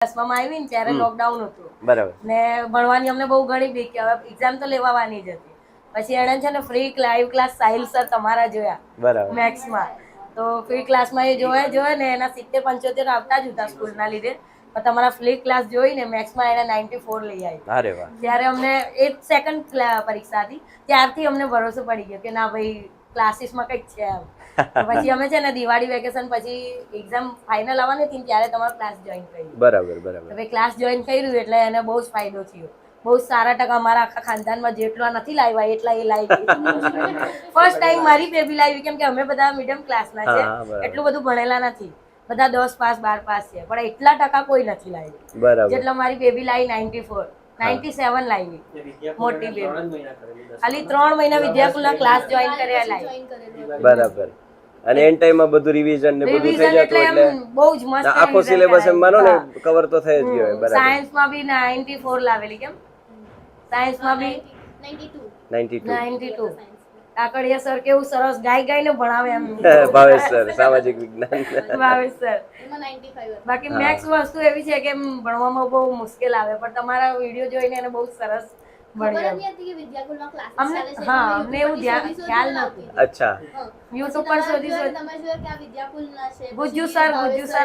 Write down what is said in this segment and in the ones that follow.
દસમામાં આવી ને ત્યારે લોકડાઉન હતું બરાબર ને ભણવાની અમને બહુ ઘણી બીક કે હવે એક્ઝામ તો લેવાની જ હતી. પછી એણે છે ને free live class Sahil sir તમારા જોયા બરાબર મેથ્સમાં. તો ફ્રી ક્લાસમાં એ જોયા ને એના 70-75 આવતા જ હતા સ્કૂલના લીધે, પણ તમારા ફ્રી ક્લાસ જોઈને મેથ્સમાં એને 94 લઈ આવી. અરે વાહ. ત્યારે અમને એક સેકન્ડ પરીક્ષા હતી, ત્યારથી અમને ભરોસો પડી ગયો કે ના ભાઈ ક્લાસીસમાં કંઈક છે એમ. પછી અમે છે ને દિવાળી વેકેશન પછી એક્ઝામ ફાઇનલ આવવાની હતી ત્યારે તમારો ક્લાસ જોઈન કર્યું. બરાબર બરાબર. હવે ક્લાસ જોઈન કર્યું એટલે એને બહુ જ ફાયદો થયો. બહુ સારા ટકા અમારા આખા ખાનદાનમાં જેટલા નથી લાવ્યા એટલા એ લાવી. ફર્સ્ટ ટાઈમ મારી બેબી લાવી, કેમ કે અમે બધા મીડિયમ ક્લાસના છે, એટલું બધું ભણેલા નથી, બધા 10 પાસ 12 પાસ છે, પણ એટલા ટકા કોઈ નથી લાવી. બરાબર. જેટલા મારી બેબી લાવી 94 97 લાવી. મોટી બેબી ખાલી 3 મહિના વિદ્યાકુલના ક્લાસ જોઈન કર્યા લાવી. બરાબર. અને એન ટાઈમમાં બધું રિવિઝન ને બધું થઈ જતું એટલે બહુ જ મસ્ત આખો સિલેબસ એમ માનો ને કવર તો થઈ જ ગયો. બરાબર. સાયન્સમાં બી 94 લાવેલી. કેમ સાયન્સમાં બી 92. કાકડિયા સર કેવું સરસ ગાઈને ભણાવે એમ. ભાવેશ સર સામાજિક વિજ્ઞાન. ભાવેશ સર. બાકી મેથ્સ વસ્તુ એવી છે કે ભણવામાં બહુ મુશ્કેલ આવે, પણ તમારા વિડીયો જોઈને એને બહુ સરસ અમને એવું ખ્યાલ નથી. અચ્છા. યુટ્યુબ પર શોધી ગુજ્જુ સર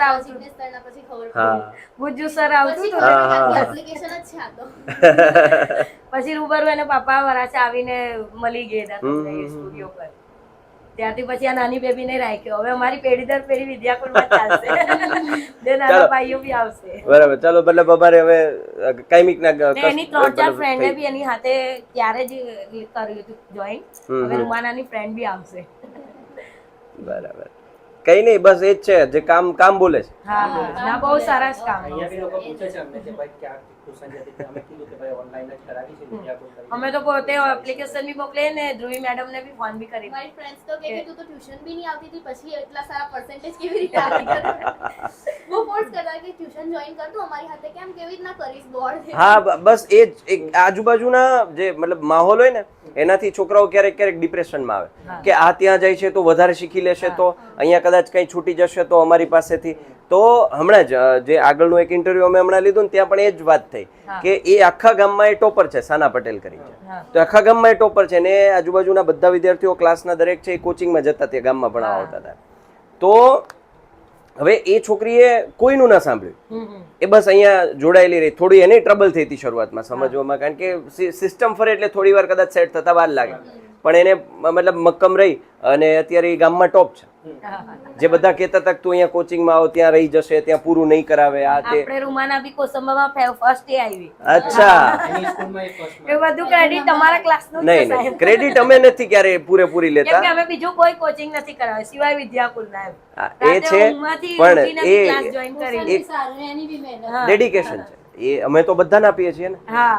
આવતું. ગુજ્જુ સર આવતું પછી રૂબરૂ એને પપ્પા વરાછા આવીને મળી ગયા હતા સ્ટુડિયો પર. ત્યારથી પછી આ નાની બેબી ને રાખ્યો. હવે અમારી પેઢી દર પેઢી વિદ્યાકુલમાં ચાલશે. બે નાના ભાઈઓ બી આવશે. બરાબર. ચાલો મતલબ અમારે હવે કાયમિક ના એની 3-4 ફ્રેન્ડે બી એની હાથે ત્યારે જ કર્યું હતું જોઈન. હવે રૂમાનાની ફ્રેન્ડ બી આવશે. બરાબર. કઈ નહીં, બસ એ જ છે જે કામ બોલે છે. હા ના, બહુ સરસ કામ. અમે તો પોતે એપ્લિકેશન બી મોકલે ને ધ્રુવી મેડમ ને બી ફોન બી કરી. મારી ફ્રેન્ડ્સ તો કહે કે તું તો ટ્યુશન બી નહીં આવતી હતી, પછી એટલા સારા પર્સન્ટેજ કેવી રીતે આવી ગયા? બહુ ફોર્સ કરતા કે ટ્યુશન જોઈન કર, તું અમારી હાથે કેમ કેવી રીતના કરીશ બોર્ડ. હા બસ એ જ એક આજુબાજુના જે મતલબ માહોલ હોય ને એનાથી છોકરાઓ ક્યારેક ડિપ્રેશનમાં આવે કે આ ત્યાં જાય છે તો વધારે શીખી લેશે, તો અહીંયા કદાચ કંઈ છૂટી જશે તો અમારી પાસેથી. તો હમણાં જ જે આગળનું એક ઇન્ટરવ્યુ અમે હમણાં લીધું ને ત્યાં પણ એ જ વાત થઈ કે એ આખા ગામમાં એ ટોપર છે, સાના પટેલ કરી છે. તો આખા ગામમાં એ ટોપર છે ને આજુબાજુના બધા વિદ્યાર્થીઓ ક્લાસના દરેક છે એ કોચિંગમાં જતા ત્યાં ગામમાં ભણાવવા આવતા હતા. તો હવે એ છોકરીએ કોઈનું ના સાંભળ્યું, એ બસ અહીંયા જોડાયેલી રહી. થોડી એને ટ્રબલ થઈ હતી શરૂઆતમાં સમજવામાં, કારણ કે સિસ્ટમ ફરે એટલે થોડી વાર કદાચ સેટ થતા વાર લાગે, પણ એને મતલબ મક્કમ રહી અને અત્યારે એ ગામમાં ટોપ છે. જે બધા કહેતા હતા તું અહીંયા કોચિંગમાં આવો ત્યાં રહી જશે, ત્યાં પૂરું નહીં કરાવે, આ તે. આપણે રૂમાના બી કોસંબામાં ફર્સ્ટ એ આવી. અચ્છા. એ બધું ક્રેડિટ તમારા ક્લાસનું જ છે. નહીં, ક્રેડિટ અમે નથી ક્યારે પૂરેપૂરી લેતા, કેમ કે અમે બીજું કોઈ કોચિંગ નથી કરાવ્યું સિવાય વિદ્યાકુલના. એ છે પણ એ ક્લાસ જોઈન કરી ડેડિકેશન છે. એ અમે તો બધાને આપીએ છીએ ને. હા,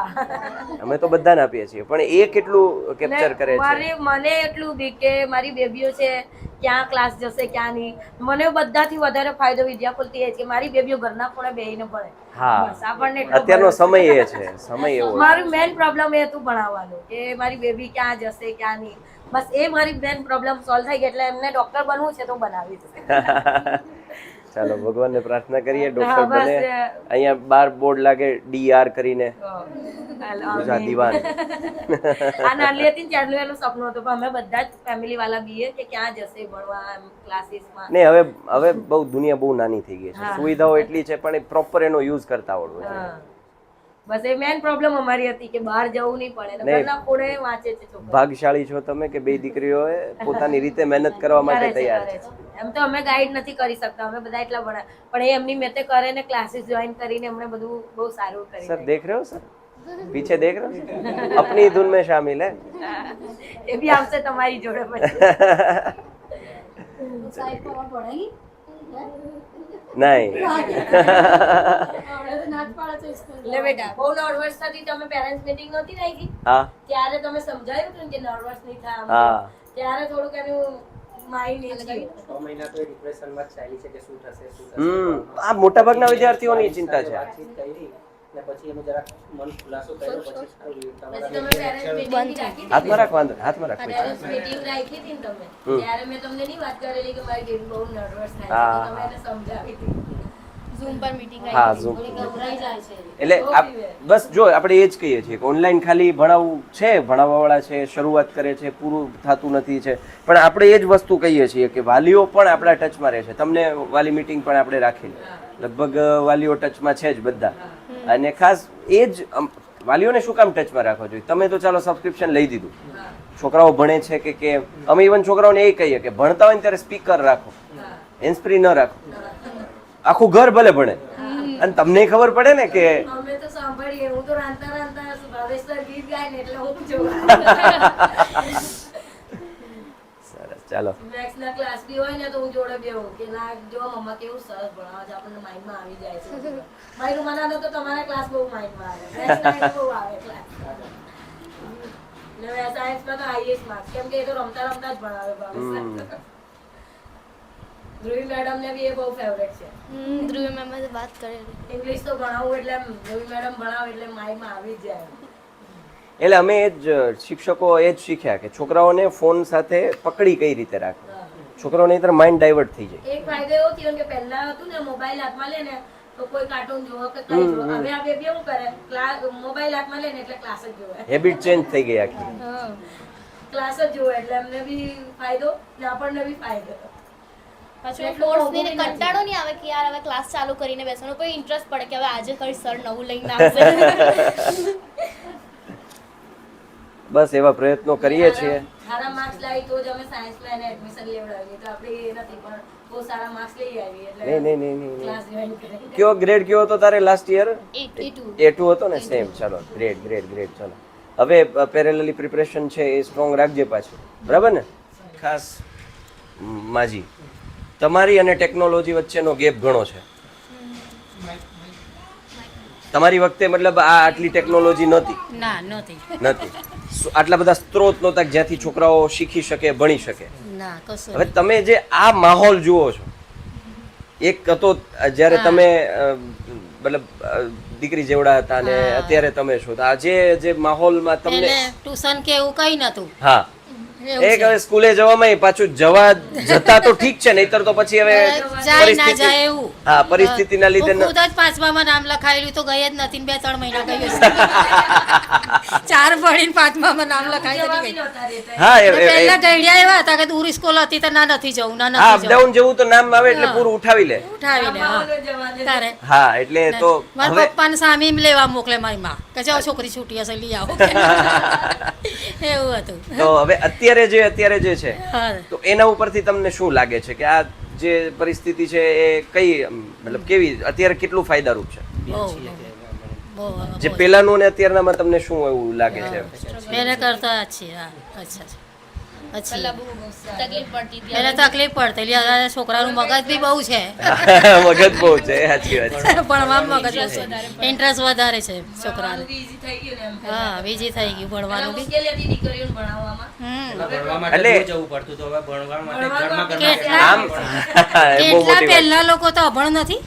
અમે તો બધાને આપીએ છીએ, પણ એ કેટલું કેપ્ચર કરે છે. મને એટલું બી કે મારી બેબીઓ છે ક્યાં ક્લાસ જશે ક્યાં નહીં. મને બધાથી વધારે ફાયદો વિદ્યાકુલથી એ છે કે મારી બેબીઓ ઘરના ખૂણે બેહીને ભણે. હા, બસ આપણને અત્યારનો સમય એ છે, સમય એવો. મારું મેઇન પ્રોબ્લેમ એ હતું ભણાવવાનું કે મારી બેબી ક્યાં જશે ક્યાં નહીં. બસ એ મારી મેઇન પ્રોબ્લેમ સોલ્વ થઈ ગઈ, એટલે એમને ડોક્ટર બનવું છે તો બનાવીશ. ચાલો ભગવાનને પ્રાર્થના કરીએ ડોક્ટર બને. અહીંયા બાર બોર્ડ લાગે DR કરીને દીવાન. આ નાની હતી ત્યારનું એનું સપનું હતું, પણ અમે બધા જ ફેમિલી વાળા બીએ કે ક્યાં જશે ભણવા ક્લાસીસમાં. ને હવે બહુ દુનિયા બહુ નાની થઈ ગઈ છે, સુવિધાઓ એટલી છે પણ એ પ્રોપર એનો યુઝ કરતા આવડવો છે. બસ એ મેઇન પ્રોબ્લેમ અમારી હતી કે બહાર જવું નહીં પડે, ઘરના ખૂણે વાંચે છે છોકરા. ભાગશાળી છો તમે કે બે દીકરીઓએ પોતાની રીતે મહેનત કરવા માટે તૈયાર છે. એમ તો અમે ગાઈડ નથી કરી શકતા, અમે બધા એટલા ભણા, પણ એ એમની મેતે કરે ને ક્લાસીસ જોઈન કરીને એમણે બધું બહુ સારું કરી. સર દેખ રહે હો સર, પીછે દેખ રહે હો, अपनी धुन में शामिल है. એ બી આવશે તમારી જોડે પછી. નહીં લે બેટા, બહુ નર્વસ થતી. તમે પેરેન્ટ્સ મીટિંગ નહોતી રાખી ત્યારે તમે સમજાયું હતું કે નર્વસ નહીં થાય, ત્યારે થોડુંક એનું માઇન્ડ એ થયું. 6 મહિના તો ડિપ્રેશનમાં જ ચાલી છે કે શું થશે. આ મોટા ભાગના વિદ્યાર્થીઓની ચિંતા છે. પછી એનો જરા મન ખુલાસો કર્યો, પછી હાથમાં રાખ, વાંધો હાથમાં રાખ. મીટિંગ રાખી હતી ને તમે, ત્યારે મેં તમને નહીં વાત કરેલી કે મારી બેબી બહુ નર્વસ થાય છે, તમે એને સમજાવી હતી. ઝૂમ પર મીટિંગ હા રાખી ઝૂમ ગભરાઈ જાય છે એટલે બસ જો આપણે એ જ કહીએ છીએ કે ઓનલાઈન ખાલી ભણાવવું છે, ભણાવવાવાળા છે, શરૂઆત કરે છે, પૂરું થતું નથી છે, પણ આપણે એ જ વસ્તુ કહીએ છીએ કે વાલીઓ પણ આપણા ટચમાં રહે છે. તમને વાલી મીટિંગ પણ આપણે રાખેલી, લગભગ વાલીઓ ટચમાં છે જ બધા. અને ખાસ એ જ વાલીઓને શું કામ ટચમાં રાખવા જોઈએ? તમે તો ચાલો સબસ્ક્રિપ્શન લઈ દીધું, છોકરાઓ ભણે છે કે કેમ, અમે ઇવન છોકરાઓને એ કહીએ કે ભણતા હોય ને ત્યારે સ્પીકર રાખો, હેન્ડસ્ફ્રી ન રાખો, આખું ઘર ભલે ભણે અને તમને ખબર પડે ને કે અમે તો સાંભળીએ, હું તો રાંધતા ભાવેશ સર ગીત ગાય ને એટલે હું જોઉં. સરસ, ચાલો. મેથ્સ ના ક્લાસ બી હોય ને તો હું જોડે બેહું કે ના જો મમ્મા કેવું સરસ ભણાવે છે, આપણને માઇન્ડમાં આવી જાય છે. મારી રૂમાના તો તમારા ક્લાસ બહુ માઇન્ડમાં આવે, મેથ્સ ના બહુ આવે ક્લાસ. ને સાયન્સમાં તો હાઈએસ્ટ માર્ક્સ, કેમ કે એ તો રમતા રમતા જ ભણાવે ભાવેશ સર. ધ્રુવી મેડમ ને બી એ બહુ ફેવરેટ છે. ધ્રુવી મેમ સાથે વાત કરેલી. ઇંગ્લિશ તો ભણાવવું એટલે ધ્રુવી મેડમ ભણાવે એટલે માઇન્ડમાં આવી જ જાય. એટલે અમે એ જ શિક્ષકો એ જ શીખ્યા કે છોકરાઓને ફોન સાથે પકડી કઈ રીતે રાખવો, છોકરાઓને નહીંતર માઇન્ડ ડાયવર્ટ થઈ જાય. એક ફાયદો એવો થયો કે પહેલા હતું ને મોબાઈલ હાથમાં લે ને તો કોઈ કાર્ટૂન જોવો કે કઈ જોવો, હવે આ બેબી શું કરે, મોબાઈલ હાથમાં લે ને એટલે ક્લાસ જ જોવે, હેબિટ ચેન્જ થઈ ગઈ આખી. ક્લાસ જ જોવે એટલે એમને બી ફાયદો ને આપણને બી ફાયદો. પાછું ફોર્સ ને કંટાળો નહીં આવે કે યાર હવે ક્લાસ ચાલુ કરીને બેસવાનો, કોઈ ઇન્ટરેસ્ટ પડે કે હવે આજે કઈ સર નવું લઈને આવશે. બસ એવા પ્રયત્નો કરીએ છીએ. સારા માર્ક્સ લાવી તો જ અમે સાયન્સમાં એને એડમિશન લેવડાવીએ, તો આપણે એ નથી પણ બહુ સારા માર્ક્સ લઈ આવી એટલે નહીં. ક્લાસ જોઈન કરી. કયો ગ્રેડ કયો હતો તારે લાસ્ટ યર? 82. A2 હતો ને? સેમ. ચાલો, ગ્રેડ. ચાલો, હવે પેરેલલી પ્રિપરેશન છે એ સ્ટ્રોંગ રાખજે પાછું, બરાબર ને? ખાસ માજી, તમારી અને ટેકનોલોજી વચ્ચેનો ગેપ ઘણો છે. તમારી વખતે મતલબ આ આટલી ટેકનોલોજી નહોતી. આટલા બધા સ્ત્રોત નહોતા કે જ્યાંથી છોકરાઓ શીખી શકે, ભણી શકે. હવે તમે જે આ માહોલ જુઓ છો, એક હતો જ્યારે તમે મતલબ દીકરી જેવડા હતા ને અત્યારે તમે છો, તો આજે જે માહોલમાં તમને ટ્યુશન કે એવું કઈ નતું. હા, એક હવે સ્કૂલે જવામાં પાછું જતા તો ઠીક છે, નહીતર તો પછી હવે જાય ના જાય એવું. હા, પરિસ્થિતિના લીધે હું ખુદ જ 5મામાં નામ લખાયેલું તો ગઈ જ નથી ને 2-3 મહિના ગઈ હશે. 4 ભણીને 5મામાં નામ લખાઈ તો ગઈ. હા, પહેલા ગઈડિયા એવા હતા કે દૂર સ્કૂલ હતી તો ના નથી જવું, ના હા, નથી અપડાઉન જેવું તો નામ આવે એટલે પૂરું ઉઠાવી લે. ઉઠાવીને તારે હા, એટલે તો મારા પપ્પાને સામે લેવા મોકલે મારી માં કે જાઓ છોકરી છૂટી હશે લઈ આવો. એવું હતું. તો હવે અત્યારે જે છે હા. તો એના ઉપરથી તમને શું લાગે છે કે આ જે પરિસ્થિતિ છે એ કઈ મતલબ કેવી અત્યારે કેટલું ફાયદારૂપ છે? બહુ જે પેલાનું ને અત્યારનામાં તમને શું એવું લાગે છે? પહેલા કરતા છે. હા, અચ્છા. પહેલા બહુ તકલીફ પડતી હતી. પહેલા તકલીફ પડતી, હવે છોકરાનું મગજ બી બહુ છે. મગજ બહુ છે, સાચી વાત છે. ભણવામાં મગજ બહુ છે, ઇન્ટરેસ્ટ વધારે છે છોકરાને. ઈઝી થઈ ગયું ને એમ. હા, બીજી થઈ ગયું ભણવાનું બી. મુશ્કેલી હતી દીકરીઓને ભણાવવામાં. ભણવા માટે એટલે- દૂર જવું પડતું તો હવે ભણવા માટે ઘરમાં કેટલા- આમ એ બહુ કેટલા મોટી વાત. પહેલા લોકો તો અભણ નથી,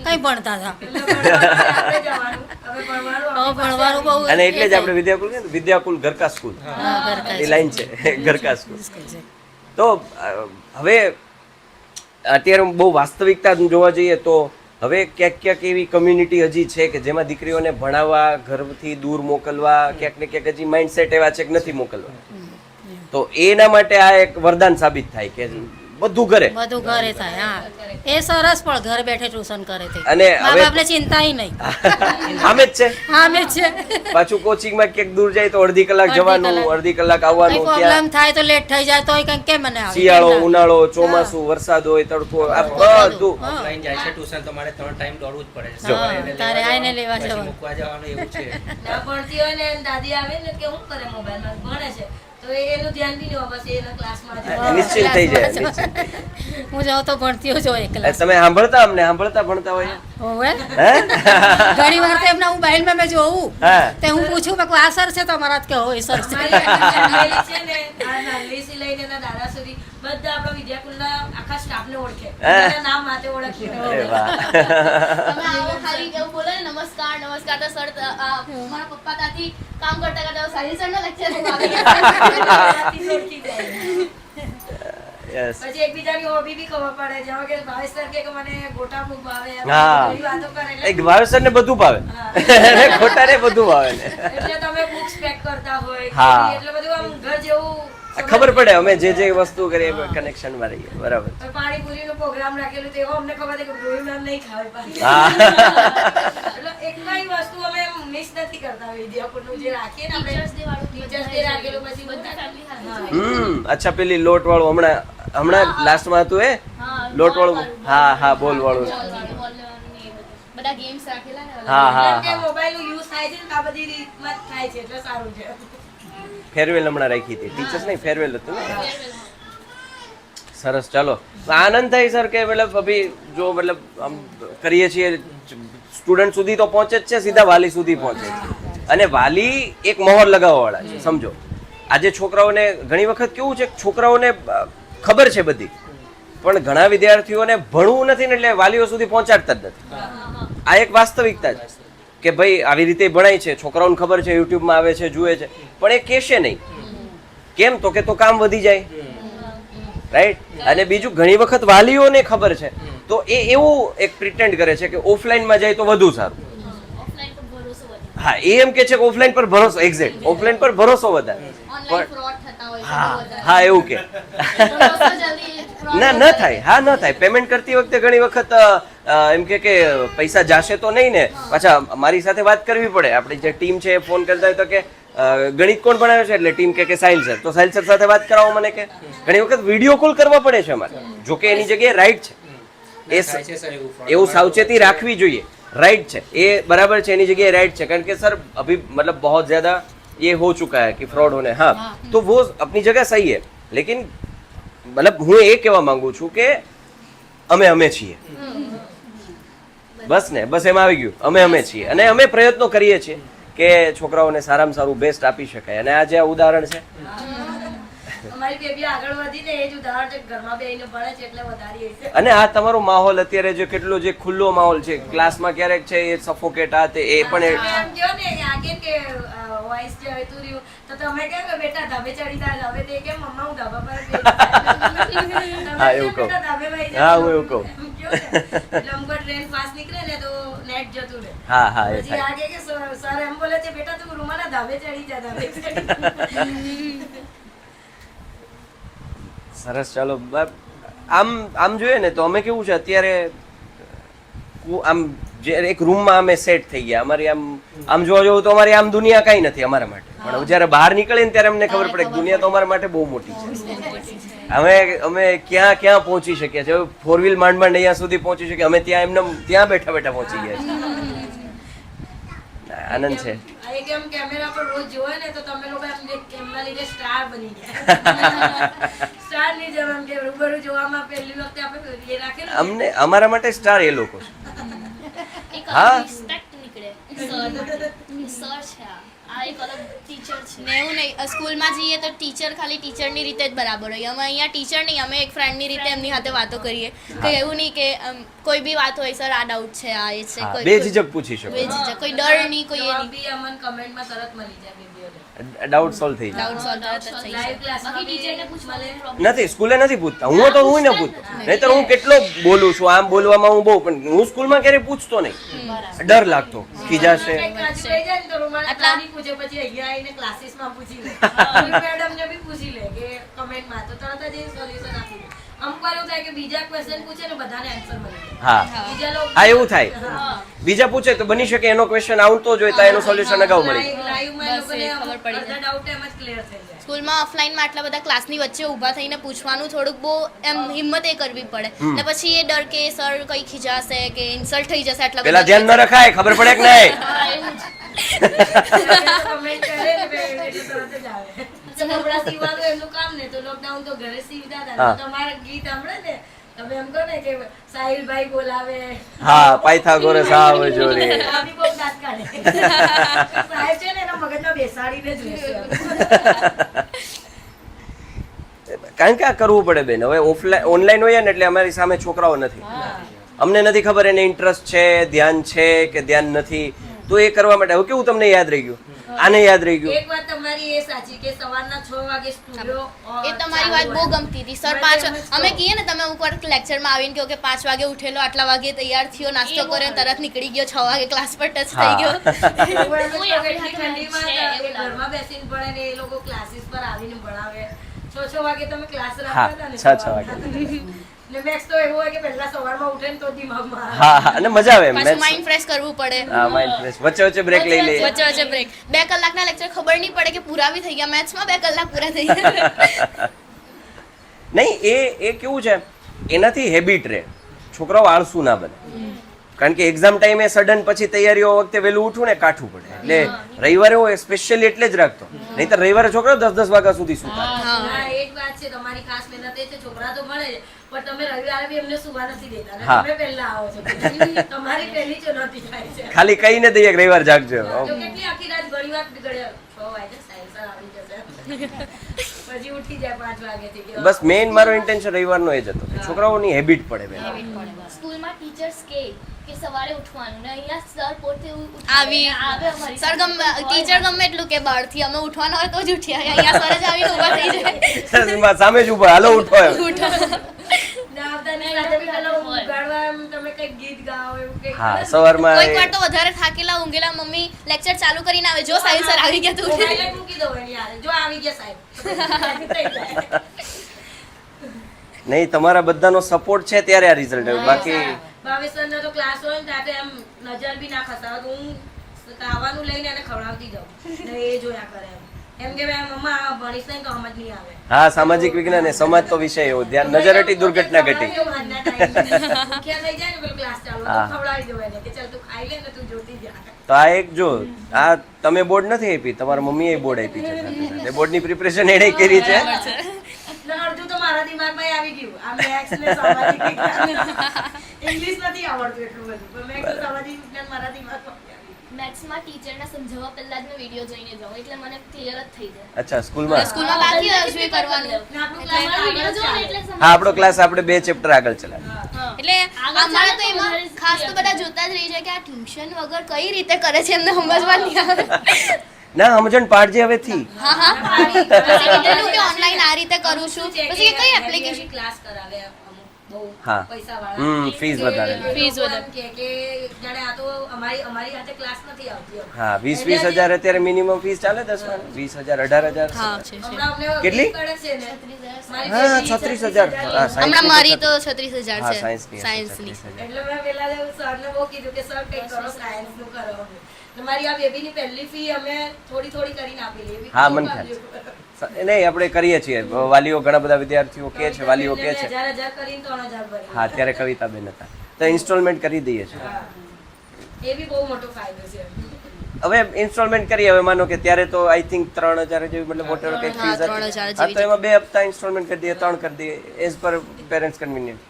કઈ ભણતા હતા. આપણે જવાનું, હવે ભણવાનું હવે ભણવાનું બહુ અને એટલે જ આપણે વિદ્યાકુલ ને વિદ્યાકુલ ઘરકા સ્કૂલ હા, ઘરકાઈ એ લાઈન છે, ઘરકા સ્કૂલ. તો હવે અત્યારે બહુ વાસ્તવિકતા જોવા જઈએ તો હવે ક્યાંક એવી કમ્યુનિટી હજી છે કે જેમાં દીકરીઓને ભણાવવા ઘરથી દૂર મોકલવા ક્યાંક ને ક્યાંક હજી માઇન્ડસેટ એવા છે કે નથી મોકલવા. તો એના માટે આ એક વરદાન સાબિત થાય કે બધું ઘરે. બધું ઘરે થાય. હા, એ સરસ પણ ઘર બેઠે ટ્યુશન કરે તે અને મા હવે- બાપને ચિંતા નહીં. આમે જ છે. આમે જ છે. પાછું કોચિંગમાં ક્યાંક દૂર જાય તો અડધી કલાક અડધી જવાનું, કલાક. અડધી કલાક કઈ આવવાનું. ત્યાં પ્રોબ્લેમ થાય તો લેટ થઈ જાય તો કેમ મને આવે શિયાળો, કેમ ના? ઉનાળો, ચોમાસું, વરસાદ હોય, તડકો, આ બધું. ઓફલાઈન જાય છે ટ્યુશન તો મારે 3 ટાઈમ દોડવું જ પડે છે. હા, સવારે એને તારે લેવા આઈને જવાનું, લેવા પછી જવાનું. મૂકવા જવાનું એવું છે. ના ભણતી હોય ને દાદી આવે ને કે શું કરે મોબાઈલમાં ભણે છે તો એનું ધ્યાન બી ન હોય, બસ એના ક્લાસમાં જ હોય. નિશ્ચિત થઈ જાય, ક્લાસમાં નિશ્ચિત. હું જાઉં તો ભણતી જ હોય એકલા. તમે સાંભળતા ભણતા હોય હોવે. હે? ઘણી વાર તો એમના મોબાઈલમાં મેં જોઉં હા. તે હું પૂછું કે આ સર છે તમારા જ કે હોય સર છે. મારી આખી family છે ને આ નાનલીથી લઈને એના દાદા સુધી બધા આપણા વિદ્યાકુલના આખા સ્ટાફને ઓળખે, એના નામ માથે ઓળખે. અરે વાહ. તમે આવો ખાલી એવું બોલે ને નમસ્કાર તો સર મારા પપ્પા ત્યાંથી કામ કરતા સાહિલ સર નો લેક્ચર ઓળખી જાય. Yes. પછી એકબીજાની હોબી બી ખબર પડે જેમ કે ભાવેશ સર કે મને ગોટા બહુ ભાવે એમ હા. બધી વાતો કરે એક એટલે ભાવેશ ને બધું ભાવે અને ખોટાને બધું ભાવે ને એટલે તમે બુક્સ પેક કરતા હોય હા. એટલે બધું આમ ઘર જેવું ખબર પડે અમે જે વસ્તુ કરીએ કનેક્શન માં રહીએ બરાબર હવે પાણીપુરી નો પ્રોગ્રામ રાખેલું તો એવો અમને ખબર છે કે રોહિત મેમ નહીં ખાવે પાણી. હા એટલે એક કઈ વસ્તુ અમે મિસ નથી કરતા વિદ્યાપુરનું જે રાખીએ ને આપણે ટીચર્સ ડે વાળું ટીચર્સ ડે રાખેલું પછી બધા ફેમિલી સાથે અચ્છા પેલી લોટ વાળું હમણાં લાસ્ટમાં હતું એ લોટ વાળું હા બોલ વાળું બધા ગેમ્સ રાખેલા ને હા હા કેમ કે હા મોબાઈલ નું યુઝ થાય છે ને તો આ બધી રીતમાં જ થાય છે એટલે સારું છે ફેરવેલ હમણાં રાખી હતી ટીચર્સ નહીં ફેરવેલ હતું ને સરસ ચાલો આનંદ થાય સર કે મતલબ અભી જો મતલબ આમ કરીએ છીએ સ્ટુડન્ટ સુધી તો પહોંચે જ છે સીધા વાલી સુધી પહોંચે છે અને વાલી એક મોહર લગાવવા વાળા છે સમજો આજે છોકરાઓને ઘણી વખત કેવું છે છોકરાઓને ખબર છે બધી પણ ઘણા વિદ્યાર્થીઓને ભણવું નથી ને એટલે વાલીઓ સુધી પહોંચાડતા જ નથી આ એક વાસ્તવિકતા છે કે ભાઈ આવી રીતે ભણાય છે છોકરાઓને ખબર છે યુટ્યુબમાં આવે છે જુએ છે પણ એ કહેશે નહીં કેમ તો કે તો કામ વધી જાય રાઈટ અને બીજું ઘણી વખત વાલીઓને ખબર છે તો એ એવું એક પ્રિટેન્ડ કરે છે કે ઓફલાઈનમાં જાય તો વધુ સારું ઓફલાઈન પર ભરોસો વધે હા એ એમ કે છે કે ઓફલાઈન પર ભરોસો એક્ઝેક્ટ ઓફલાઈન પર ભરોસો વધારે ઓનલાઈન ફ્રોડ થતા હોય છે બહુ વધારે. હા એવું કે ભરોસો જલ્દી fraud ના ન થાય હા ન થાય પેમેન્ટ કરતી વખતે ઘણી વખત એમ કે પૈસા જાશે તો નહીં ને પાછા મારી સાથે વાત કરવી પડે આપણી જે ટીમ છે એ ફોન કરતા હોય તો કે ગણિત કોણ ભણાવે છે એટલે ટીમ કે સાહિલ સર તો સાહિલ સર સાથે વાત કરાવો મને કે ઘણી વખત વિડીયો કોલ કરવા પડે છે અમારે જો કે એની જગ્યાએ રાઈટ છે એ થાય છે સર એવું fraud. એવું સાવચેતી રાખવી જોઈએ राइट है ये बराबर है एनी जगह राइट है कारण के सर अभी मतलब बहुत ज्यादा ये हो चुका है कि फ्रॉड होने हाँ तो वो अपनी जगह सही है लेकिन मतलब હું એ કહેવા માંગુ છું કે અમે છીએ બસ ને બસ એમ આવી ગયું અમે છીએ અને અમે પ્રયત્નો કરીએ છીએ કે છોકરાઓને સારામાં સારું બેસ્ટ આપી શકાય અને આ જે ઉદાહરણ છે અમારી બેબી આગળ વધીને એ જ ઉદાહરણ છે ઘરમાં બેહીને ભણે છે એટલે વધારે છે અને આ તમારો માહોલ અત્યારે જે કેટલો જે ખુલ્લો માહોલ છે ક્લાસમાં ક્યારેક છે એ સફોકેટ આ તે એ પણ એમ કહો ને કે આગે કે વોઇસ જે હતું રહ્યું તો તમે કેમ કે બેટા ધાબે ચડી જાય હવે તે કેમ મમ્મા હું ધાબા પર હા, એવું કહું. હા, હું એવું કહું. એટલે અમુક ટ્રેન ફાસ્ટ નીકળે ને તો નેટ જતું રહે હા હા એ પછી થાય આગે કે સર એમ બોલે છે બેટા તું રૂમાના ધાબે ચડી જા ધાબે ચડી સરસ ચાલો આમ જોઈએ ને તો અમે કેવું છે અત્યારે આમ જે એક રૂમમાં અમે સેટ થઈ ગયા અમારી આમ જોવા જવું તો અમારી આમ દુનિયા કઈ નથી અમારા માટે પણ જ્યારે બહાર નીકળીએ ને ત્યારે અમને ખબર પડે કે દુનિયા તો અમારા માટે બહુ મોટી છે અમે ક્યાં પહોંચી શકીએ છીએ ફોર વ્હીલ માંડ અહીંયા સુધી પહોંચી શકીએ અમે ત્યાં બેઠા પહોંચી ગયા છીએ આનંદ છે આ એક એમ કેમેરા પર રોજ જોવે ને તો તમે લોકો એમ એમના લીધે સ્ટાર બની ગયા સ્ટાર ની જેમ એમ કે રૂબરૂ જોવામાં પહેલી વખતે આપણે એ રાખેલું અમને અમારા માટે સ્ટાર એ લોકો છે એક હા. રિસ્પેક્ટ નીકળે સર છે આ એક અલગ ટીચર છે ને એવું નહીં સ્કૂલમાં જઈએ તો ટીચર ખાલી ટીચરની રીતે જ બરાબર હોય અમે અહીંયા ટીચર નહીં અમે એક ફ્રેન્ડની રીતે એમની સાથે વાતો કરીએ કે એવું નહીં કે કોઈ બી વાત હોય સર આ ડાઉટ છે આ એ છે હા, કોઈ બે ઝીઝક પૂછી શકો બેઝિક કોઈ ડર નહીં કોઈ એ જવાબ નહીં બી અમને કમેન્ટમાં તરત મળી જાય બેબીઓને ડાઉટ સોલ્વ થઈ જાય ડાઉટ સોલ્વ તરત જ થઈ જાય લાઈવ ક્લાસમાં બાકી બી ટીચરને પૂછવાનું મળે. problem નથી સ્કૂલે નથી પૂછતા હું ન પૂછતો નહીતર હું કેટલો બોલું છું આમ બોલવામાં હું બહુ પણ હું સ્કૂલમાં ક્યારેય પૂછતો નહીં ડર લાગતો ખીજાશે કંઈક કાચું રહી જાય ને તો રૂમાલ નાની પૂછે પછી અહીંયા આવીને ક્લાસીસમાં પૂછી લે મેડમને બી પૂછી લે કે કમેન્ટમાં તો તરત જ એ સોલ્યુશન આપી દે અમુક વાર એવું થાય કે બીજા ક્વેશ્ચન પૂછે ને બધાને આન્સર મળી જાય હા બીજા લોકો હા એવું થાય બીજા પૂછે તો બની શકે એનો ક્વેશ્ચન આવતો જ હોય તો એનું સોલ્યુશન અગાઉ મળી જાય. લાઈવમાં એ બસ એ લોકોને ખબર પડી અડધા ડાઉટ એમ જ ક્લિયર થઈ જાય સ્કૂલમાં ઓફલાઈનમાં આટલા બધા ક્લાસની વચ્ચે ઊભા થઈને પૂછવાનું થોડુંક બહુ એમ હિંમત એ કરવી પડે ને પછી એ ડર કે સર કઈ ખીજાશે કે ઇન્સલ્ટ થઈ જશે આટલા પેલા બધા ધ્યાન ન રખાય ખબર પડે કે નહીં હા એવું જ કમેન્ટ કરે ને બે એટલે તરત જ આવે તો કપડાં સીવવાનું એમનું કામ ને તો લોકડાઉન તો ઘરે સીવતા હતા હા. તો તમારા ગીત સાંભળે ને તમે એમ કહો ને કે સાહિલભાઈ બોલાવે હા પાયથાગોરસ આવે જોરી આવી બહુ દાંત કાઢે સાહેબ છે ને એના મગજમાં બેસાડીને જ રહેશે કારણ કે આ કરવું પડે બેન હવે ઓફલાઈન ઓનલાઈન હોય ને એટલે અમારી સામે છોકરાઓ નથી અમને નથી ખબર એને ઇન્ટરેસ્ટ છે ધ્યાન છે કે ધ્યાન નથી તો એ કરવા માટે હવે કેવું તમને યાદ રહી ગયું, આને યાદ રહી ગયું. એક વાત તમારી એ સાચી કે સવારના 6 વાગે સ્ટુડિયો એ તમારી વાત બહુ ગમતી હતી સર. 5 અમે કહીએ ને તમે અમુક વાર લેક્ચરમાં આવીને કહો કે 5 વાગે ઉઠેલો, આટલા વાગે તૈયાર થયો, નાસ્તો કર્યો, તરત નીકળી ગયો, 6 વાગે ક્લાસ પર ટચ થઈ ગયો. ઘરમાં બેસીને ભણે ને એ લોકો ક્લાસીસ પર આવીને ભણાવે. 6 વાગે તમે ક્લાસ હા, રાખતા હતા 6 વાગે. ને મેક્સ તો એવું હોય કે પહેલા સવારમાં ઉઠે ને તો દિમાગમાં હા હા, અને મજા આવે. પાછું માઇન્ડ ફ્રેશ કરવું પડે. હા, માઇન્ડ ફ્રેશ. વચ્ચે વચ્ચે બ્રેક લઈ લઈએ. વચ્ચે વચ્ચે બ્રેક. 2 કલાકના લેક્ચર ખબર નહીં પડે કે પૂરા બી થઈ ગયા. મેથ્સમાં 2 કલાક પૂરા થઈ ગયા. નહીં, એ કેવું છે, એનાથી હેબિટ રહે, છોકરાઓ આળસુ ના બને. કારણ કે એક્ઝામ ટાઈમે સડન પછી તૈયારીઓ વખતે વહેલું ઉઠવું ને કાઠું પડે. એટલે રવિવારે હું સ્પેશિયલી એટલે જ રાખતો, નહીંતર રવિવારે છોકરાઓ 10-10 વાગ્યા સુધી સૂતા. હા, એ જ વાત છે તમારી ખાસ મહેનત એ છે. છોકરા તો ભણે છે પણ તમે રવિવારે બી એમને સુવા નથી દેતા ને હા. તમે પહેલા આવો છો. તમારી પહેલી ચુનૌતી થાય છે. ખાલી કહીને દઈએ કે રવિવાર જાગજો. જો કેટલી આખી રાત ઘણી વાર ઘડ્યા 6 વાગે સાયન્સ આવી જશે પછી ઉઠી જાય 5 વાગેથી કે બસ મેઇન મારો ઇન્ટેન્શન રવિવારનો એ જ હતો કે છોકરાઓની હેબિટ પડે પહેલા. સ્કૂલમાં ટીચર્સ કે સવારે ઉઠવાનું ને અહીંયા સર પોતે આવી આવે અમારી સર ટીચર ગમે એટલું કે બહારથી અમે ઉઠવાના હોય તો જ ઉઠ્યા. અહીંયા સર જ આવીને ઊભા થઈ જાય. સામે જ ઉભા, હાલો ઉઠો એમ. ના આવતા ને રાતે બી પેલો ઉગાડવા એમ તમે કંઈક ગીત ગાઓ એવું કંઈક હા, સવારમાં કોઈક વાર તો વધારે થાકેલા ઊંઘેલા મમ્મી લેક્ચર ચાલુ કરીને આવે, જો સાહિલ સર આવી ગયા તો ઉઠે. હાઇલાઇટ મૂકી દો એની હારે. જો આવી ગયા સાહેબ થઈ જાય. નહીં, તમારા બધાનો સપોર્ટ છે ત્યારે આ રિઝલ્ટ આવ્યું. બાકી ભાવેશનો તો ક્લાસ હોય ને ત્યારે એમ નજર બી ના ખસાવે તો હું ખાવાનું લઈને એને ખવડાવતી જાઉં ને એ જોયા કરે એમ કે મમ્મા આ ભણીશ નહીં તો સમજ નહીં આવે. હા, સામાજિક વિજ્ઞાન એ સમાજ તો વિષય એવો ધ્યાન નજર હટી દુર્ઘટના ઘટી. ભૂખ્યા થઈ જાય ને પેલો ક્લાસ ચાલુ તો ખવડાવી દો એને કે ચાલ તું ખાઈ લે ને તું જોતી જા. તો આ એક જો, આ તમે બોર્ડ નથી આપી, તમારા મમ્મીએ બોર્ડ આપી છે સાથે સાથે. બોર્ડની પ્રિપરેશન એણે કરી છે. ને અડધું તો મારા દિમાગમાં આવી ગયું. આ મેથ્સ ને સામાજિક વિજ્ઞાન ઇંગ્લિશ નથી આવડતું એટલું બધું પણ મેથ્સ સામાજિક વિજ્ઞાન મારા દિમાગમાં આવી ગયું. મેથ્સમાં ટીચરને સમજાવવા પહેલા જ મેં વિડીયો જોઈને જાઉં એટલે મને ક્લિયર જ થઈ જાય. અચ્છા, સ્કૂલમાં. સ્કૂલમાં બાકી હજુ કરવાનું. ને આપણું class વિડીયો આગળ જોઉં ને ચાલે. એટલે હા, આપણો ક્લાસ આપણે 2 ચેપ્ટર આગળ ચલાવીએ. એટલે અમારા તો એમાં ખાસ તો બધા જોતા જ રહી જાય કે આ ટ્યુશન વગર કઈ રીતે કરે છે એમને સમજવા નહીં આવે. ના, સમજણ પાડજે હવેથી. હા હા પછી કીધેલું કે ઓનલાઈન આ રીતે કરું છું. પછી કે કઈ એપ્લિકેશન ક્લાસ કરાવે અમુક બહુ હા. પૈસાવાળા. ફીસ વધારે. ફીસ લોકો વધારે. એમ કે જાણે આ તો અમારી સાથે ક્લાસ નથી આવતી એમ. હા, 20-20 હજાર અત્યારે મિનિમમ ફીસ ચાલે 10 20,000 18,000. હા છે હમણાં અમને કેટલી? ફીસ પડે છે ને. મારી હા, બેબી 36,000. હા, હમણાં સાયન્સની મારી તો તો 36,000 હા, છે સાયન્સની હશે, સાયન્સની. 36,000. એટલે મેં પેલા સરને બહુ કીધું કે સર કંઈક કરો સાયન્સનું કરો. એટલે મારી આ બેબીની પહેલી ફી અમે થોડી કરીને આપેલી. એવી હા, ખૂબ મને ખ્યાલ આપ્યું. છે. નહીં, આપણે કરીએ છીએ. વાલીઓ ઘણા બધા વિદ્યાર્થીઓ કે છે, વાલીઓ કે છે. 1000 કરીને 3000 ભરી. હા, ત્યારે કવિતાબેન હતા તો ઇન્સ્ટોલમેન્ટ કરી દઈએ છીએ. હા. એ બી બહુ મોટો ફાયદો છે. હવે ઇન્સ્ટોલમેન્ટ કરીએ. હવે માનો કે ત્યારે તો આઈ થિંક 3,000 જેવી મતલબ વોટર કંઈક હા, ફીસ 3,000 હતી. હા, તો એમાં 2 હપ્તા ઇન્સ્ટોલમેન્ટ કરી દઈએ, 3 કરી દઈએ, એઝ પર પેરેન્ટ્સ કન્વીનિયન્ટ.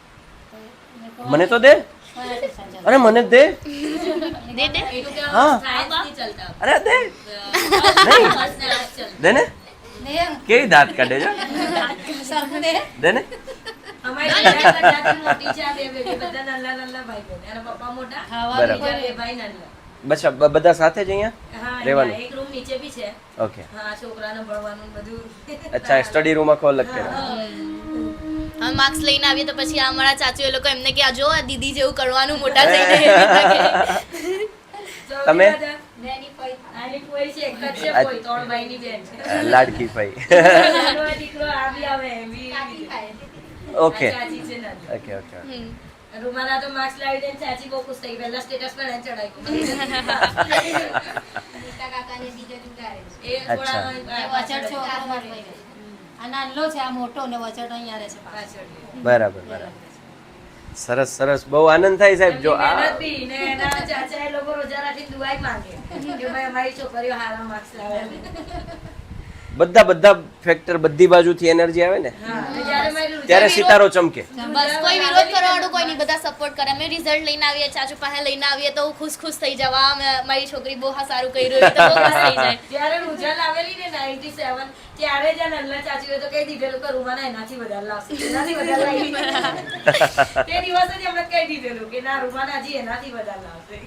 મને તો દે, અરે મને જ દે, દે દે. એનું કે હા. science નહીં ચાલતા. અરે દે, Personal ચાલતા. દે ને. કેવી દાંત કાઢે છે. દે ને. અમારી બધાથી મોટી છે આ બે બેબી. બધા નાના ભાઈ બહેન. એના પપ્પા મોટા, બરાબર. બીજા બે ભાઈ નાના. બસ બધા સાથે જ અહીંયા હા, રહેવાનું? એક રૂમ નીચે બી છે. ઓકે. હા, છોકરાને ભણવાનું બધું. અચ્છા, સ્ટડી રૂમ આખો અલગ કર્યો. હવે માર્ક્સ લઈને આવીએ તો પછી અમારા ચાચુ એ લોકો એમને કે આ જો આ દીદી જેવું કરવાનું મોટા થઈને. તમે? આની કોઈ છે, એક જ છે કોઈ, 3 ભાઈની બેન છે. લાડકી ભાઈ. નાનો દીકરો આ બી આવે, એમ બી. ઓકે આ ચાચી છે નાની. Okay okay. હમ. રૂમાના તો માર્ક્સ લાવી દે ચાચી બહુ ખુશ થઈ. પહેલા સ્ટેટસ પર ચડાવ્યું. એ થોડા આ નાનલો છે, આ મોટો ને વચટ અહીંયા રહે છે પાછળ. બરાબર બરાબર. સરસ સરસ, બહુ આનંદ થાય સાહેબ. જો આ મહેનત બી ને એના ચાચા એ લોકો રોજા રાખીને દુઆઈ માંગે કે ભાઈ અમારી છોકરીઓ સારા માર્ક્સ લાવે. બધા ફેક્ટર બધી બાજુથી એનર્જી આવે ને હા, અને જ્યારે મારી ત્યારે સિતારો ચમકે. બસ કોઈ વિરોધ કરવાવાળું કોઈ નહીં, બધા સપોર્ટ કરે. અમે રિઝલ્ટ લઈને આવીએ, ચાચુ પાસે લઈને આવીએ તો ખુશ થઈ જવા, મારી છોકરી બહુ સારું કર્યું એ તો બહુ ખુશ થઈ જાય. જ્યારે રુઝા લાવેલી ને 97 ત્યારે જ આ નલ્લા ચાચીએ તો કહી દીધેલું કે રૂમાના એનાથી વધારે લાવશે, એનાથી વધારે લાવી. તે દિવસે જ એમણે કહી દીધેલું કે ના રૂમાના હજી એનાથી વધારે લાવશે.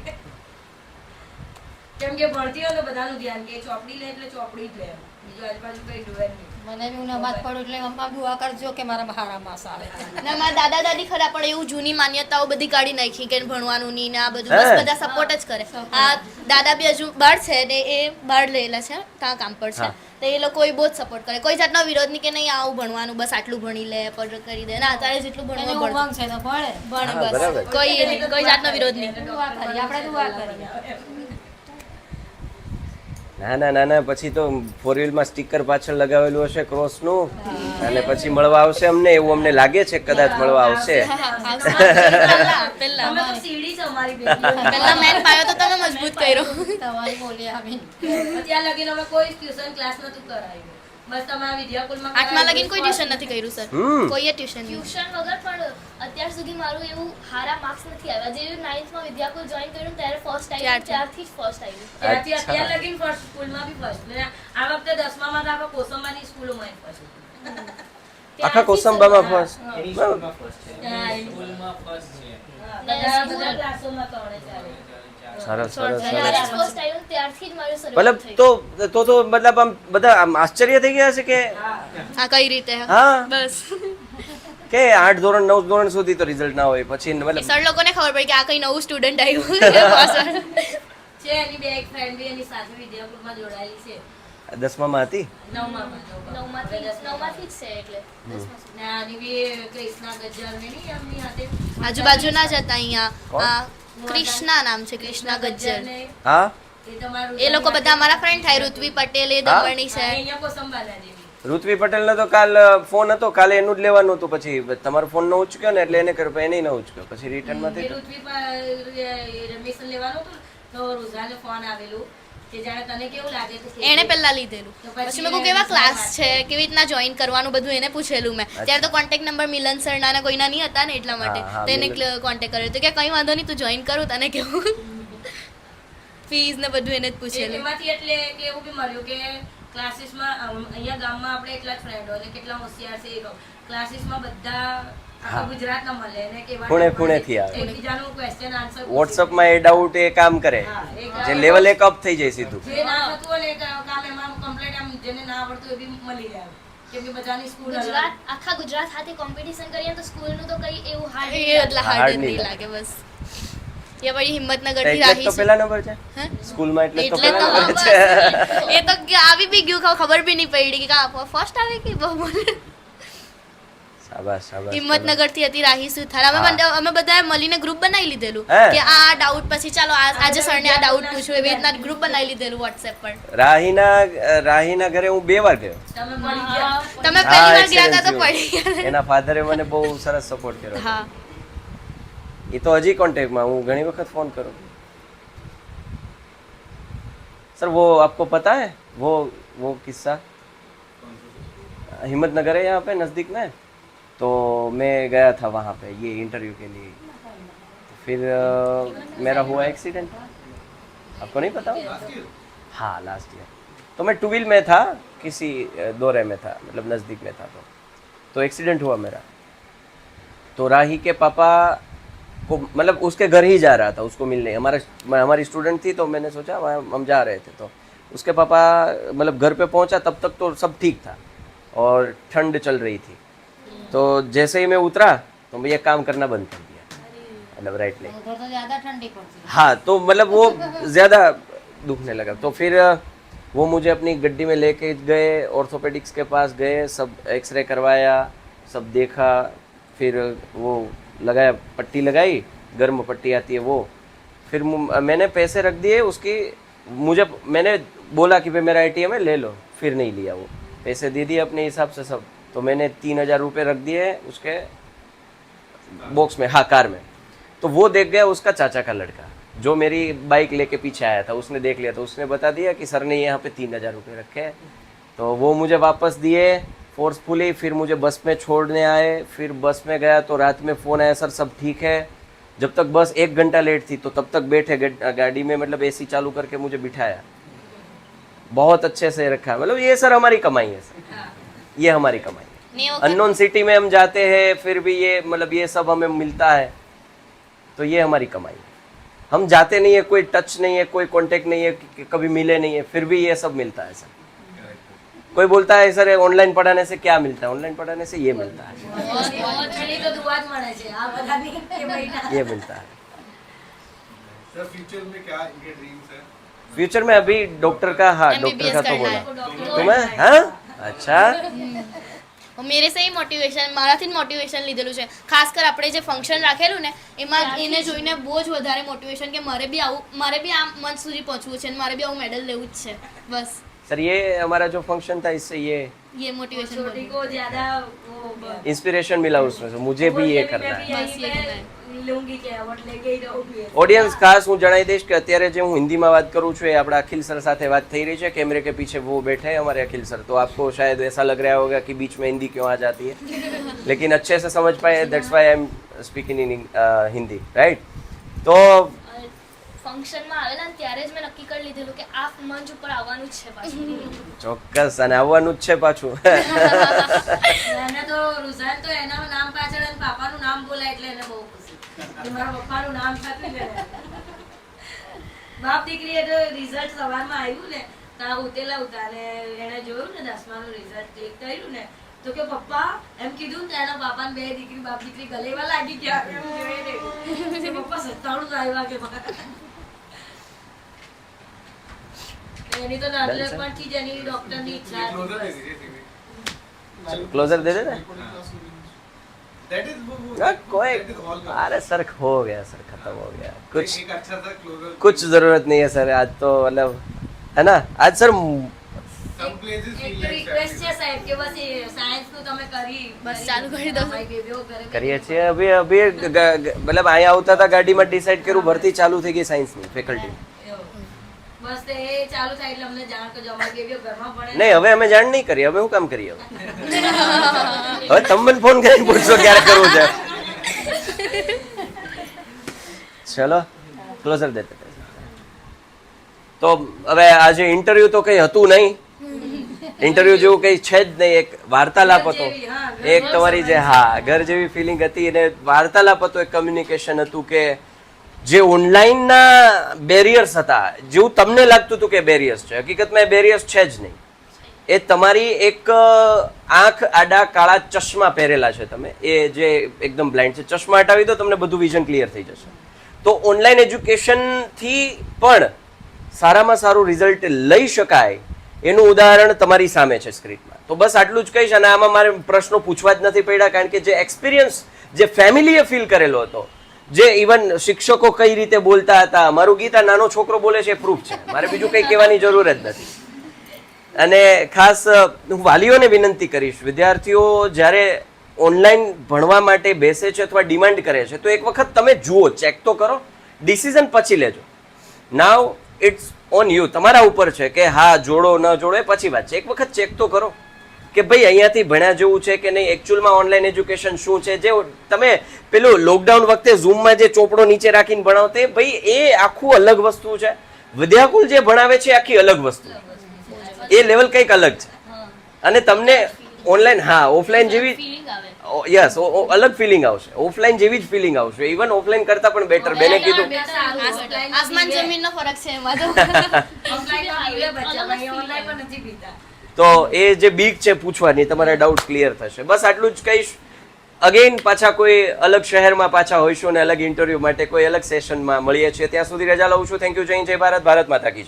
કેમ કે ભણતી હોય તો બધાનું ધ્યાન કે ચોપડી લે એટલે ચોપડી જ લે, બીજું આજુબાજુ કઈ જોવે નહીં. મને બી હું નમાઝ પડું એટલે મમ્મા દુઆ કરજો કે મારા હારા માસ આવે. ના મારા દાદા દાદી ખરા પણ એવું જૂની માન્યતાઓ બધી કાઢી નાખી કે ભણવાનું નહીં ને આ બધું બસ હે? બધા સપોર્ટ જ કરે. આ દાદા બી હજુ બહાર છે ને એ બહાર રહેલા છે ત્યાં કામ પર છે હા. તો એ લોકો એ બહુ જ સપોર્ટ કરે, કોઈ જાતનો વિરોધ નહીં કે નહીં આવું ભણવાનું બસ આટલું ભણી લે પર કરી દે ના અત્યારે જેટલું એને ભણવું ભણ ઉમંગ છે તો ભણે. ભણે હા, બસ બરાબર. કોઈ એ નહીં, કોઈ જાતનો વિરોધ નહીં. દુઆ કરીએ આપણે દુઆ કરીએ. ના ના પછી તો 4 માં સ્ટીકર પાછળ લગાવેલું હશે ક્રોસનું, અને પછી મળવા આવશે અમને, એવું અમને લાગે છે કદાચ મળવા આવશે. પહેલા અમે તો સીડી છે અમારી બેબી. પહેલા મેન પાયો તો તમે મજબૂત કર્યો. તમારી બોલી આવી. અત્યાર લગીન અમે કોઈ ટ્યુશન ક્લાસ નતું કરાવ્યું, બસ તમારા વિદ્યાકુલમાં 8મા લગીન કોઈ ટ્યુશન નથી કર્યું સર, હમ. કોઈએ ટ્યુશન નહીં. ટ્યુશન વગર પણ અત્યાર સુધી મારું એવું હારા માર્ક્સ નથી આવ્યા. જે 9th માં વિદ્યાકુલ જોઈન કર્યું ને ત્યારે ફર્સ્ટ આવ્યું, ત્યારથી જ ફર્સ્ટ આવ્યું. ત્યારથી અચ્છા. અત્યાર લગીન ફર્સ્ટ સ્કૂલમાં બી ફર્સ્ટ, ને આ વખતે 10મામાં તો આપણે કોસંબાની સ્કૂલોમાં ફર્સ્ટ. આખા કોસંબામાં ફર્સ્ટ. એની સ્કૂલમાં first છે. હા, એની સ્કૂલમાં first છે. બધા ક્લાસોમાં ત્રણે ચાલે. સરસ જ્યારે ફર્સ્ટ આવ્યું ત્યારથી જ મારું શરૂઆત મતલબ થઈ. તો મતલબ આમ બધા આમ આશ્ચર્ય થઈ ગયા છે કે આ કઈ રીતે હા બસ કે 8 ધોરણ 9 ધોરણ સુધી તો રિઝલ્ટ ના હોય, પછી મતલબ સર લોકોને ખબર પડી કે આ કઈ નવું સ્ટુડન્ટ આવ્યું. છે એની બે એક ફ્રેન્ડ બી એની સાથે વિદ્યાકુલમાં જોડાયેલી છે, 10મામાં હતી. 9મામાં. નવમાંથી જ છે એટલે 10મા સુધી. ને આની બી કૃષ્ણા ગજ્જર ને નહીં એમની હાથે આજુબાજુના જ હતા અહીંયા. કોણ? આ કૃષ્ણા નામ છે, કૃષ્ણા ગજ્જર. ને હા એ તમારું એ લોકો બધા અમારા ફ્રેન્ડ થાય. ઋત્વી પટેલ એ દમણની છે. અહીંયા કોસંબાના જેવી. ઋત્વી પટેલનો તો કાલ ફોન હતો, કાલે એનું જ લેવાનું હતું, પછી તમારો ફોન ન ઉચક્યો ને એટલે એને કર્યું, પણ એને ન ઉચક્યો, પછી રિટર્ન એ માંથી ઋત્વી એડમિશન લેવાનું હતું તો રોઝાને ફોન આવેલું કે જાણે તને કેવું લાગે તો કે એણે પહેલા લીધેલું. તો પછી પછી મેં કહ્યું કેવા ક્લાસ છે, કેવી રીતના જોઈન કરવાનું બધું એને પૂછેલું મેં. ત્યારે તો કોન્ટેક્ટ નંબર મિલન સર ના કોઈના નહીં હતા ને એટલા માટે હા, હા, તો એને મિલન. કોન્ટેક્ટ કર્યો તો કે કંઈ વાંધો નહીં તું જોઈન કરું તને કેવું. ફીસ ને બધું એને જ પૂછેલું. એમાંથી એટલે કે એવું બી મળ્યું કે ક્લાસીસમાં અહીંયા ગામમાં આપણે એટલા જ ફ્રેન્ડો અને કેટલા હોશિયાર છે એ કહું. ક્લાસીસમાં બધા આખા હા. ગુજરાતના મળે અને કેવા ખૂણે ખૂણેથી આવે. એકબીજાનું ક્વેશ્ચન આન્સર વોટ્સઅપમાં એ ડાઉટ એ કામ કરે, જે લેવલ એક અપ થઈ જાય સીધું. જે ના થતું હોય ને એ કામ એમાં કમ્પ્લીટ આમ જેને ના આવડતું એ બી મળી જાય, કેમ કે બધાની સ્કૂલ ગુજરાત આખા ગુજરાત સાથે કોમ્પિટિશન કરીએ તો સ્કૂલનું તો કઈ એવું હાર્ડ એ એટલા hard હાર્ડ નહીં નહીં લાગે બસ. એ વળી હિંમતનગર થી એટલે જ તો રાહી પહેલા નંબર છે હે? સ્કૂલમાં, એટલે જ તો એટલે પહેલા તો નંબર છે. એ તો કે આવી બી ગયું ખબર બી નહીં પડી કે ફર્સ્ટ આવે કે બહુ. શાબાશ શાબાશ. હિંમતનગર થી હતી રાહી સુથાર. અમે બધાએ મળીને ગ્રુપ બનાવી લીધેલું હે? કે આ ડાઉટ પછી ચાલો આજે સરને આ ડાઉટ પૂછું, એવી રીતના ગ્રુપ બનાવી લીધેલું વોટ્સએપ પર. રાહીના ઘરે હું 2 વાર ગયો. તમે મળી ગયા. તમે હા, પહેલી વાર ગયા હતા તો excellent પડી ગયા. એના ફાધરે મને બહુ સરસ સપોર્ટ કર્યો. હા એ તો હજી કોન્ટેક્ટમાં, હું ઘણી વખત ફોન કરું. सर वो आपको पता है वो किस्सा हिम्मतनगर है यहाँ पे नज़दीक में, तो मैं गया था वहाँ पे ये इंटरव्यू के लिए, तो फिर मेरा हुआ एक्सीडेंट. आपको नहीं पता? हाँ लास्ट ईयर. तो मैं 2 व्हील में था, किसी दौरे में था, मतलब नज़दीक में था, तो एक्सीडेंट हुआ मेरा. तो राही के पापा को मतलब उसके घर ही जा रहा था उसको मिलने. हमारी स्टूडेंट थी तो मैंने सोचा वहाँ हम जा रहे थे, तो उसके पापा मतलब घर पे पहुँचा तब तक तो सब ठीक था और ठंड चल रही थी. तो जैसे ही मैं उतरा तो मैं ये काम करना बंद कर दिया, मतलब राइट लेग. उधर तो ज्यादा ठंडी पड़ती है. हाँ तो मतलब वो ज़्यादा दुखने लगा. तो फिर वो मुझे अपनी गड्डी में लेके गए, ऑर्थोपेडिक्स के पास गए, सब एक्सरे करवाया, सब देखा, फिर वो लगाया, पट्टी लगाई, गर्म पट्टी आती है वो. फिर मैंने पैसे रख दिए उसकी, मैंने बोला कि भाई मेरा ATM है ले लो, फिर नहीं लिया. वो पैसे दे दिए अपने हिसाब से सब. तो मैंने 3000 रुपये रख दिए उसके बॉक्स में, हाँ कार में. तो वो देख गया उसका चाचा का लड़का जो मेरी बाइक लेके पीछे आया था, उसने देख लिया, तो उसने बता दिया कि सर ने यहाँ पे 3000 रुपये रखे हैं. तो वो मुझे वापस दिए फोर्सफुली. फिर मुझे बस में छोड़ने आए, फिर बस में गया तो रात में फ़ोन आया, सर सब ठीक है. जब तक बस 1 घंटा लेट थी तो तब तक बैठे गाड़ी में, मतलब AC चालू करके मुझे बिठाया, बहुत अच्छे से रखा. मतलब ये सर हमारी कमाई है सर, ये हमारी कमाई है. ને વખત अननोन सिटी में हम जाते हैं फिर भी ये मतलब ये सब हमें मिलता है, तो ये हमारी कमाई है. हम जाते नहीं है, कोई टच नहीं है, कोई कांटेक्ट नहीं है, कभी मिले नहीं है, फिर भी ये सब मिलता है सर. कोई बोलता है सर ऑनलाइन पढ़ाने से क्या मिलता है, ऑनलाइन पढ़ाने से ये मिलता है, ઘણી તો દુઆ જ મળે છે આ બધાની કે મહિના ये मिलता है. सर फ्यूचर में क्या इनके ड्रीम्स है? फ्यूचर में अभी डॉक्टर का, हाँ डॉक्टर का तो बोला तुम्हें, हाँ अच्छा. મેરે સે મોટિવેશન મારાથી જ મોટિવેશન લીધેલું છે. ખાસ કર આપણે જે ફંક્શન રાખેલું ને એમાં એને જોઈને બહુ જ વધારે મોટિવેશન કે મારે બી આ મંચ સુધી પહોંચવું છે અને મારે બી આવું મેડલ લેવું જ છે. બસ सर ये हमारा जो फंक्शन था इससे ये મોટિવેશન छोटी को ज्यादा वो इंस्पिरेशन मिला उसमें से, मुझे भी ये करना है. मैं भी यही पे लूंगी કે અવોર્ડ લેके ही રહूंगी. ऑडियंस खास હું જણાવી દઈશ કે અત્યારે જે હું હિન્દીમાં વાત કરું છું એ આપણા अखिल सर સાથે વાત થઈ રહી છે. कैमरे के पीछे वो बैठे हैं हमारे अखिल सर, तो आपको शायद ऐसा लग रहा होगा कि बीच में हिंदी क्यों आ जाती है, लेकिन अच्छे से समझ पाए, that's why I am speaking in Hindi, right. तो ફંક્શનમાં આવેલા ને ત્યારે જ મેં નક્કી કરી લીધેલું કે આ મંચ ઉપર આવવાનું જ છે પાછું. ચોક્કસ અને આવવાનું જ છે પાછું. એને તો રુઝાન તો એના નામ પાછળ એના પાપાનું નામ બોલાય એટલે એને બહુ ખુશી કે મારા પપ્પાનું નામ થતું છે. બાપ દીકરીએ તો રિઝલ્ટ સવારમાં આવ્યું ને તો ઉતેલા હતા ને એને જોયું ને 10માનું રિઝલ્ટ ક્લિક કર્યું ને તો કે પપ્પા એમ કીધું ને એના પાપાને બે દીકરી બાપ દીકરી ગલેવા લાગી ગયા એમ જોઈ રહી કે પપ્પા 97 આવ્યા કે એની તો નાનપણથી જ એની ડોક્ટરની ઈચ્છા क्लोजर दे હતી. दीजिए टीवी. क्लोजर दे देना. दैट इज वो कोई that is all. अरे सर हो गया सर, खत्म हो गया कुछ. एक अच्छा सा क्लोजर. कुछ जरूरत नहीं है सर आज तो, मतलब है ना आज सर. Some places એક feel તો like રિક્વેસ્ટ છે સાહેબ કે બસ એ સાયન્સ નું તમે કરી બસ ચાલુ કરી દો. અમારી બેબીઓ કરે કરીએ છીએ અભી મતલબ અહીંયા આવતા હતા ગાડીમાં ડિસાઈડ કર્યું, ભરતી ચાલુ થઈ ગઈ સાયન્સની ફેકલ્ટી. બસ તે એ ચાલુ થાય એટલે અમને જાણ કરજો અમારી બેબીઓ ઘરમાં ભણે નહીં હવે અમે જાણ નહીં કરી, હવે હું કામ કરીએ હવે તમે મને ફોન કરીને પૂછશો ક્યારે કરવું છે. ચલો ક્લોઝર દેતે. તો હવે આજે ઇન્ટરવ્યુ તો કઈ હતું નહીં, ઇન્ટરવ્યુ જેવું કઈ છે જ નહીં, એક વાર્તાલાપ હતો, એક તમારી જે હા ઘર જેવી ફિલિંગ હતી અને વાર્તાલાપ હતો, એક કમ્યુનિકેશન હતું કે જે ઓનલાઈનના બેરિયર્સ હતા જેવું તમને લાગતું હતું કે બેરિયર્સ છે, હકીકતમાં એ બેરિયર્સ છે જ નહીં. એ તમારી એક આંખ આડા કાળા ચશ્મા પહેરેલા છે તમે, એ જે એકદમ બ્લાઇન્ડ છે, ચશ્મા હટાવી દો તમને બધું વિઝન ક્લિયર થઈ જશે. તો ઓનલાઈન એજ્યુકેશનથી પણ સારામાં સારું રિઝલ્ટ લઈ શકાય એનું ઉદાહરણ તમારી સામે છે સ્ક્રીનમાં. તો બસ આટલું જ કહીશ અને આમાં મારે પ્રશ્નો પૂછવા જ નથી પડ્યા, કારણ કે જે એક્સપિરિયન્સ જે ફેમિલીએ ફીલ કરેલો હતો, જે ઇવન શિક્ષકો કઈ રીતે બોલતા હતા, મારું ગીતા નાનો છોકરો બોલે છે એ પ્રૂફ છે, મારે બીજું કંઈ કહેવાની જરૂર જ નથી. અને ખાસ હું વાલીઓને વિનંતી કરીશ, વિદ્યાર્થીઓ જ્યારે ઓનલાઈન ભણવા માટે બેસે છે અથવા ડિમાન્ડ કરે છે તો એક વખત તમે જુઓ, ચેક તો કરો, ડિસિઝન પછી લેજો. નાવ ઇટ્સ ઓન યુ, તમારા ઉપર છે કે હા જોડો ન જોડો એ પછી વાત છે. એક વખત ચેક તો કરો કે ભાઈ અહીંયાથી ભણ્યા જેવું છે કે નહીં, એકચ્યુઅલમાં ઓનલાઈન એજ્યુકેશન શું છે. જે તમે પેલું લોકડાઉન વખતે ઝૂમમાં જે ચોપડો નીચે રાખીને ભણાવતે, ભાઈ એ આખું અલગ વસ્તુ છે. વિદ્યાકુલ જે ભણાવે છે આખી અલગ વસ્તુ, એ લેવલ કંઈક અલગ છે. અને તમને ઓનલાઈન હા ઓફલાઈન જેવી ફિલિંગ આવે. યસ અલગ ફિલિંગ આવશે, ઓફલાઈન જેવી જ ફિલિંગ આવશે, ઇવન ઓફલાઈન કરતા પણ બેટર. બેને કીધું આસમાન જમીનનો ફરક છે એમાં તો. ઓનલાઈન નથી પીતા. તો એ જે બીક છે પૂછવાની, તમારા ડાઉટ ક્લિયર થશે. બસ આટલું જ કહીશ. અગેન પાછા કોઈ અલગ શહેરમાં પાછા હોઈશું અને અલગ ઇન્ટરવ્યુ માટે કોઈ અલગ સેશનમાં મળીએ છીએ. ત્યાં સુધી રજા લઉં છું. Thank you. જય હિન્દ, જય ભારત, ભારત માતા કી જય.